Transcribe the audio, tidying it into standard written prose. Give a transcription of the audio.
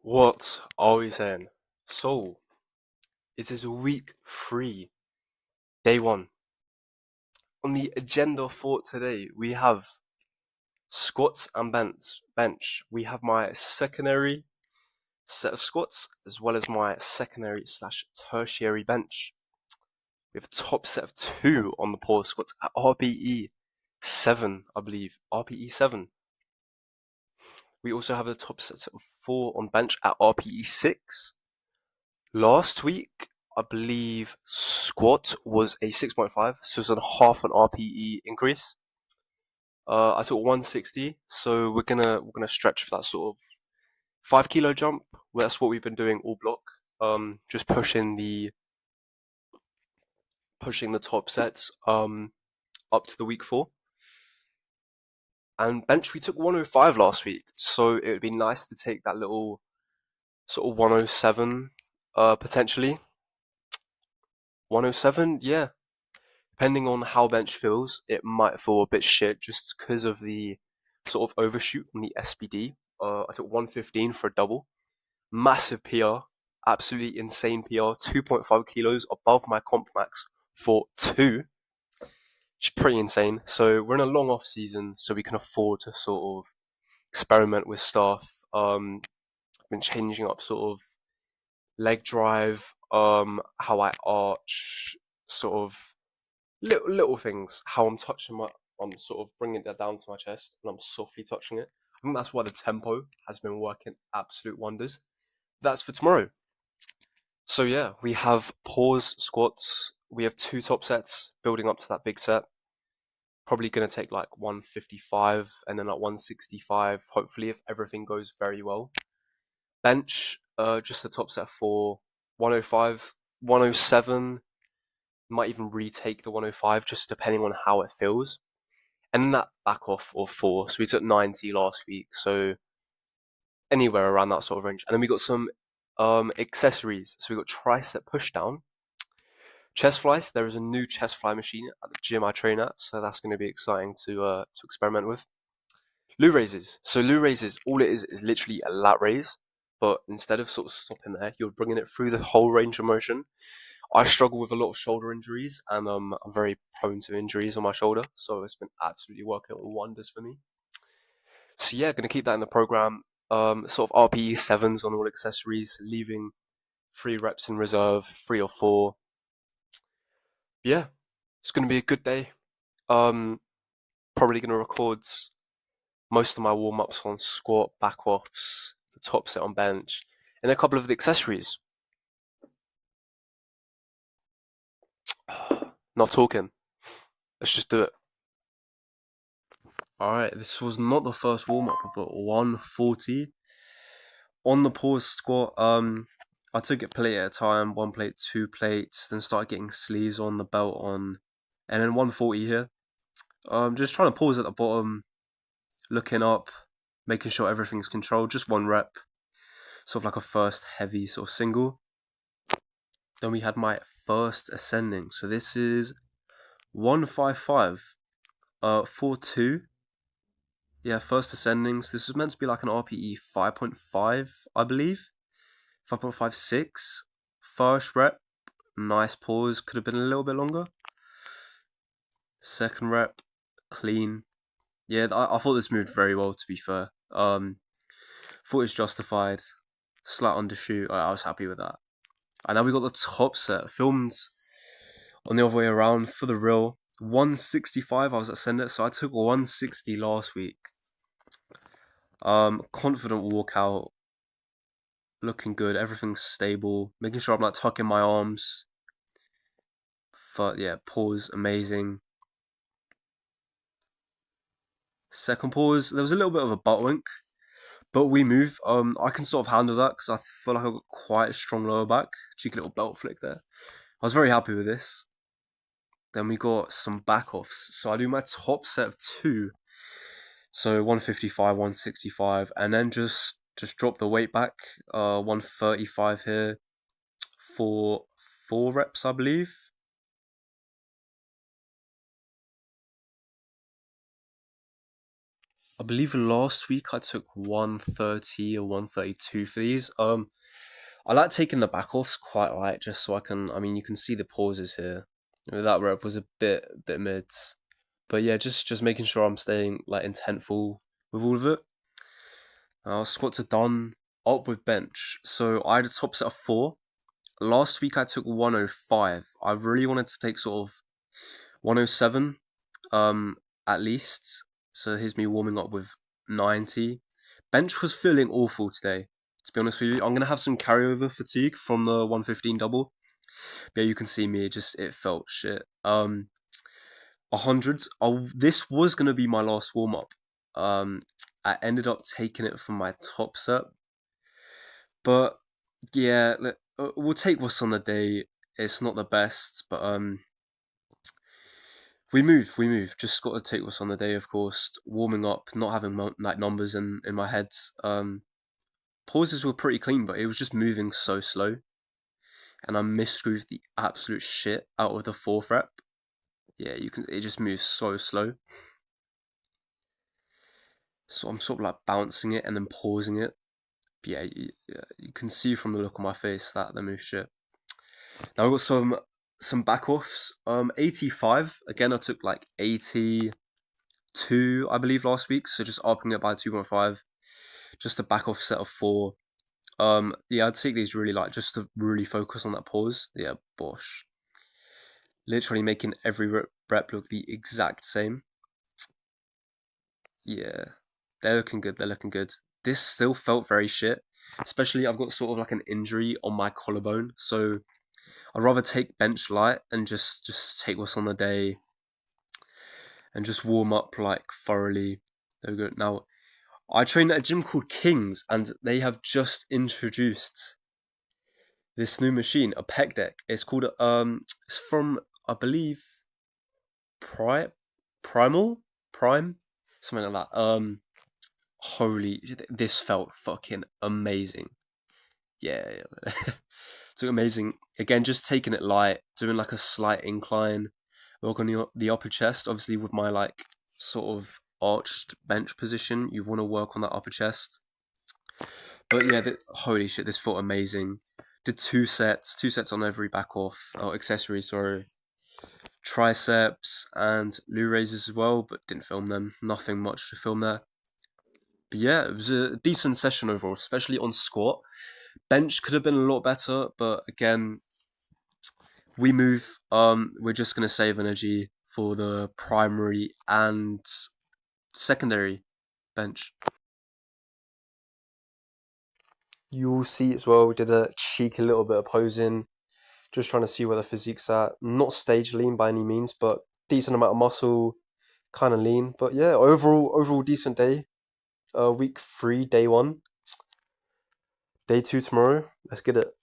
What are we saying? So, it is week three, day one. On the agenda for today, we have squats and bench. We have my secondary set of squats as well as my secondary slash tertiary bench. We have a top set of two on the pause squats at RPE 7, I believe. RPE 7. We also have a top set of four on bench at RPE 6. Last week, I believe squat was a 6.5, so it's a half an RPE increase. I took 160, so we're gonna stretch for that sort of 5 kilo jump. Well, that's what we've been doing all block. Just pushing the top sets up to the week four. And bench we took 105 last week, so it would be nice to take that little sort of 107 potentially. 107, yeah. Depending on how bench feels, it might feel a bit shit just because of the sort of overshoot on the SBD. I took 115 for a double. Massive PR. Absolutely insane PR. 2.5 kilos above my comp max for two. Which is pretty insane. So we're in a long off season, so we can afford to sort of experiment with stuff. I've been changing up sort of leg drive, how I arch, sort of little things. How I'm sort of bringing that down to my chest, and I'm softly touching it. I think that's why the tempo has been working absolute wonders. That's for tomorrow. So yeah, we have pause squats. We have two top sets building up to that big set. Probably gonna take like 155 and then like 165. Hopefully, if everything goes very well. Bench, just the top set for 105, 107. Might even retake the 105 just depending on how it feels. And then that back off of four. So we took 90 last week, so anywhere around that sort of range. And then we got some accessories. So we got tricep pushdown, chest flies. There is a new chest fly machine at the gym I train at, so that's going to be exciting to experiment with. Loo raises. So loo raises, all it is literally a lat raise, but instead of sort of stopping there, you're bringing it through the whole range of motion. I struggle with a lot of shoulder injuries, and I'm very prone to injuries on my shoulder, so it's been absolutely working wonders for me. So yeah, gonna keep that in the program. Sort of RPE sevens on all accessories, leaving 3 reps in reserve, 3 or 4. Yeah, it's gonna be a good day. Um, Probably gonna record most of my warm ups on squat, back offs, the top set on bench, and a couple of the accessories. Not talking. Let's just do it. Alright, this was not the first warm up, but 140 on the pause squat. I took it plate at a time, one plate, two plates, then started getting sleeves on, the belt on, and then 140 here. Just trying to pause at the bottom, looking up, making sure everything's controlled. Just 1 rep, sort of like a first heavy sort of single. Then we had my first ascending. So this is 155, 4-2. Yeah, first ascendings. This was meant to be like an RPE 5.5, I believe. 5.56. First rep, nice pause. Could have been a little bit longer. Second rep, clean. Yeah, I thought this moved very well, to be fair. Thought it was justified. Slight undershoot. I was happy with that. And now we got the top set. Filmed on the other way around for the real. 165, I was at Send It, so I took 160 last week. Confident walkout, looking good, everything's stable, making sure I'm like tucking my arms. But yeah, pause, amazing. Second pause, there was a little bit of a butt wink, but we move. I can sort of handle that because I feel like I've got quite a strong lower back. Cheeky little belt flick there. I was very happy with this. Then we got some back offs. So I do my top set of two. So 155, 165, and then just drop the weight back. 135 here for 4 reps, I believe. I believe last week I took 130 or 132 for these. I like taking the back offs quite light just so I can. I mean, you can see the pauses here. That rep was a bit mid, but yeah, just making sure I'm staying like intentful with all of it. Squats are done. Up with bench. So I had a top set of 4. Last week I took 105. I really wanted to take sort of 107, at least. So here's me warming up with 90. Bench was feeling awful today, to be honest with you. I'm gonna have some carryover fatigue from the 115 double. But yeah, you can see me. It felt shit. 100. Oh, this was gonna be my last warm up. I ended up taking it from my top set, but yeah, we'll take what's on the day. It's not the best, but we move. Just got to take what's on the day, of course. Warming up, not having like numbers in my head. Pauses were pretty clean, but it was just moving so slow, and I misgrooved the absolute shit out of the 4th rep. Yeah, you can. It just moves so slow. So I'm sort of like bouncing it and then pausing it. But yeah, you can see from the look on my face that they move shit. Now I've got some back offs. 85. Again, I took like 82, I believe, last week. So just upping it by 2.5. Just a back off set of 4. Yeah, I'd take these really like just to really focus on that pause. Yeah, bosh. Literally making every rep look the exact same. Yeah, they're looking good. They're looking good. This still felt very shit. Especially, I've got sort of like an injury on my collarbone, so I'd rather take bench light and just take what's on the day, and just warm up like thoroughly. There we go. Now, I train at a gym called Kings, and they have just introduced this new machine, a pec deck. It's called it's from, I believe, Primal Prime, something like that. Holy, this felt fucking amazing. Yeah, yeah. So amazing. Again, just taking it light, doing like a slight incline, work on the upper chest. Obviously, with my like sort of arched bench position, you want to work on that upper chest. But yeah, holy shit, this felt amazing. Did 2 sets on every back off, or accessory, sorry. Triceps and loo raises as well, but didn't film them. Nothing much to film there. But yeah, it was a decent session overall, especially on squat. Bench could have been a lot better, but again, we move. We're just gonna save energy for the primary and secondary bench. You'll see as well, we did a cheeky little bit of posing, just trying to see where the physique's at. Not stage lean by any means, but decent amount of muscle, kind of lean. But yeah, overall decent day. Week 3, day 1. Day 2 tomorrow. Let's get it.